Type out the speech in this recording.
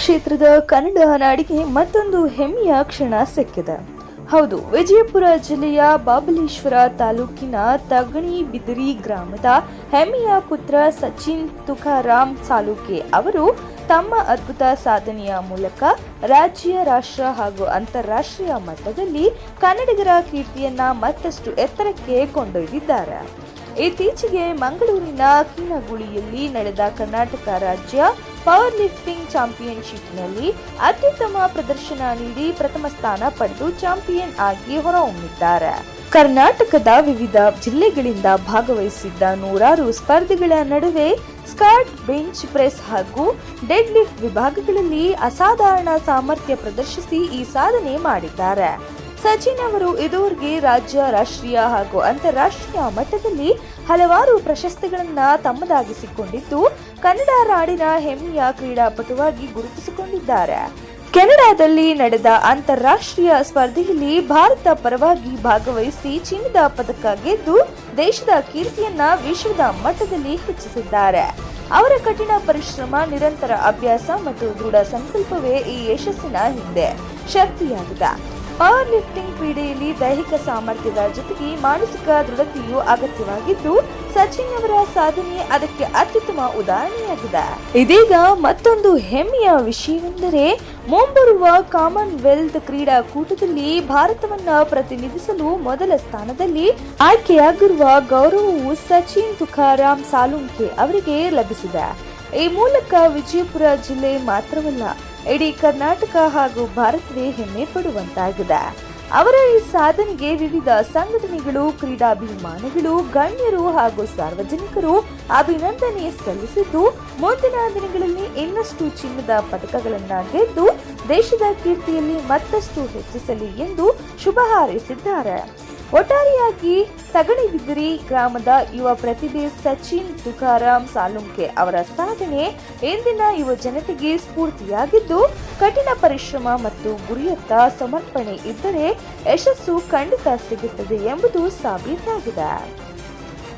ಕ್ಷೇತ್ರದ ಕನ್ನಡ ನಾಡಿಗೆ ಮತ್ತೊಂದು ಹೆಮ್ಮೆಯ ಕ್ಷಣ ಸಿಕ್ಕಿದೆ. ಹೌದು, ವಿಜಯಪುರ ಜಿಲ್ಲೆಯ ಬಾಬಲೇಶ್ವರ ತಾಲೂಕಿನ ತಗಣಿ ಬಿದಿರಿ ಗ್ರಾಮದ ಹೆಮ್ಮೆಯ ಪುತ್ರ ಸಚಿನ್ ತುಕಾರಾಮ್ ಸಾಲುಂಕೆ ಅವರು ತಮ್ಮ ಅದ್ಭುತ ಸಾಧನೆಯ ಮೂಲಕ ರಾಜ್ಯ, ರಾಷ್ಟ್ರ ಹಾಗೂ ಅಂತಾರಾಷ್ಟ್ರೀಯ ಮಟ್ಟದಲ್ಲಿ ಕನ್ನಡಿಗರ ಕೀರ್ತಿಯನ್ನ ಮತ್ತಷ್ಟು ಎತ್ತರಕ್ಕೆ ಕೊಂಡೊಯ್ದಿದ್ದಾರೆ. ಇತ್ತೀಚೆಗೆ ಮಂಗಳೂರಿನ ಕೀನಗುಳಿಯಲ್ಲಿ ನಡೆದ ಕರ್ನಾಟಕ ರಾಜ್ಯ ಪವರ್ ಲಿಫ್ಟಿಂಗ್ ಚಾಂಪಿಯನ್ಶಿಪ್ನಲ್ಲಿ ಅತ್ಯುತ್ತಮ ಪ್ರದರ್ಶನ ನೀಡಿ ಪ್ರಥಮ ಸ್ಥಾನ ಪಡೆದು ಚಾಂಪಿಯನ್ ಆಗಿ ಹೊರಹೊಮ್ಮಿದ್ದಾರೆ. ಕರ್ನಾಟಕದ ವಿವಿಧ ಜಿಲ್ಲೆಗಳಿಂದ ಭಾಗವಹಿಸಿದ್ದ ನೂರಾರು ಸ್ಪರ್ಧಿಗಳ ನಡುವೆ ಸ್ಕ್ವಾಟ್, ಬೆಂಚ್ ಪ್ರೆಸ್ ಹಾಗೂ ಡೆಡ್ ಲಿಫ್ಟ್ ವಿಭಾಗಗಳಲ್ಲಿ ಅಸಾಧಾರಣ ಸಾಮರ್ಥ್ಯ ಪ್ರದರ್ಶಿಸಿ ಈ ಸಾಧನೆ ಮಾಡಿದ್ದಾರೆ. ಸಚಿನ್ ಅವರು ಇದುವರೆಗೆ ರಾಜ್ಯ, ರಾಷ್ಟ್ರೀಯ ಹಾಗೂ ಅಂತಾರಾಷ್ಟ್ರೀಯ ಮಟ್ಟದಲ್ಲಿ ಹಲವಾರು ಪ್ರಶಸ್ತಿಗಳನ್ನ ತಮ್ಮದಾಗಿಸಿಕೊಂಡಿದ್ದು ಕನ್ನಡ ನಾಡಿನ ಹೆಮ್ಮೆಯ ಕ್ರೀಡಾಪಟುವಾಗಿ ಗುರುತಿಸಿಕೊಂಡಿದ್ದಾರೆ. ಕೆನಡಾದಲ್ಲಿ ನಡೆದ ಅಂತಾರಾಷ್ಟ್ರೀಯ ಸ್ಪರ್ಧೆಯಲ್ಲಿ ಭಾರತ ಪರವಾಗಿ ಭಾಗವಹಿಸಿ ಚಿನ್ನದ ಪದಕ ಗೆದ್ದು ದೇಶದ ಕೀರ್ತಿಯನ್ನ ವಿಶ್ವದ ಮಟ್ಟದಲ್ಲಿ ಹೆಚ್ಚಿಸಿದ್ದಾರೆ. ಅವರ ಕಠಿಣ ಪರಿಶ್ರಮ, ನಿರಂತರ ಅಭ್ಯಾಸ ಮತ್ತು ದೃಢ ಸಂಕಲ್ಪವೇ ಈ ಯಶಸ್ಸಿನ ಹಿಂದೆ ಶಕ್ತಿಯಾಗಿದೆ. ಪವರ್ ಲಿಫ್ಟಿಂಗ್ ಕ್ರೀಡೆಯಲ್ಲಿ ದೈಹಿಕ ಸಾಮರ್ಥ್ಯದ ಜೊತೆಗೆ ಮಾನಸಿಕ ದೃಢತೆಯೂ ಅಗತ್ಯವಾಗಿದ್ದು ಸಚಿನ್ ಅವರ ಸಾಧನೆ ಅದಕ್ಕೆ ಅತ್ಯುತ್ತಮ ಉದಾಹರಣೆಯಾಗಿದೆ. ಇದೀಗ ಮತ್ತೊಂದು ಹೆಮ್ಮೆಯ ವಿಷಯವೆಂದರೆ ಮುಂಬರುವ ಕಾಮನ್ವೆಲ್ತ್ ಕ್ರೀಡಾಕೂಟದಲ್ಲಿ ಭಾರತವನ್ನ ಪ್ರತಿನಿಧಿಸಲು ಮೊದಲ ಸ್ಥಾನದಲ್ಲಿ ಆಯ್ಕೆಯಾಗಿರುವ ಗೌರವವು ಸಚಿನ್ ತುಕಾರಾಮ್ ಸಾಲುಂಕೆ ಅವರಿಗೆ ಲಭಿಸಿದೆ. ಈ ಮೂಲಕ ವಿಜಯಪುರ ಜಿಲ್ಲೆ ಮಾತ್ರವಲ್ಲ, ಇಡೀ ಕರ್ನಾಟಕ ಹಾಗೂ ಭಾರತವೇ ಹೆಮ್ಮೆ ಪಡುವಂತಾಗಿದೆ. ಅವರ ಈ ಸಾಧನೆಗೆ ವಿವಿಧ ಸಂಘಟನೆಗಳು, ಕ್ರೀಡಾಭಿಮಾನಿಗಳು, ಗಣ್ಯರು ಹಾಗೂ ಸಾರ್ವಜನಿಕರು ಅಭಿನಂದನೆ ಸಲ್ಲಿಸಿದ್ದು ಮುಂದಿನ ದಿನಗಳಲ್ಲಿ ಇನ್ನಷ್ಟು ಚಿನ್ನದ ಪದಕಗಳನ್ನು ಗೆದ್ದು ದೇಶದ ಕೀರ್ತಿಯಲ್ಲಿ ಮತ್ತಷ್ಟು ಹೆಚ್ಚಿಸಲಿ ಎಂದು ಶುಭ ಹಾರೈಸಿದ್ದಾರೆ. ಒಟ್ಟಾರೆಯಾಗಿ ತಗಣಿಬಿದಿರಿ ಗ್ರಾಮದ ಯುವ ಪ್ರತಿಭೆ ಸಚಿನ್ ತುಕಾರಾಮ್ ಸಾಲುಂಕೆ ಅವರ ಸಾಧನೆ ಇಂದಿನ ಯುವ ಜನತೆಗೆ ಸ್ಫೂರ್ತಿಯಾಗಿದ್ದು ಕಠಿಣ ಪರಿಶ್ರಮ ಮತ್ತು ಗುರಿಯತ್ತ ಸಮರ್ಪಣೆ ಇದ್ದರೆ ಯಶಸ್ಸು ಖಂಡಿತ ಸಿಗುತ್ತದೆ ಎಂಬುದು ಸಾಬೀತಾಗಿದೆ.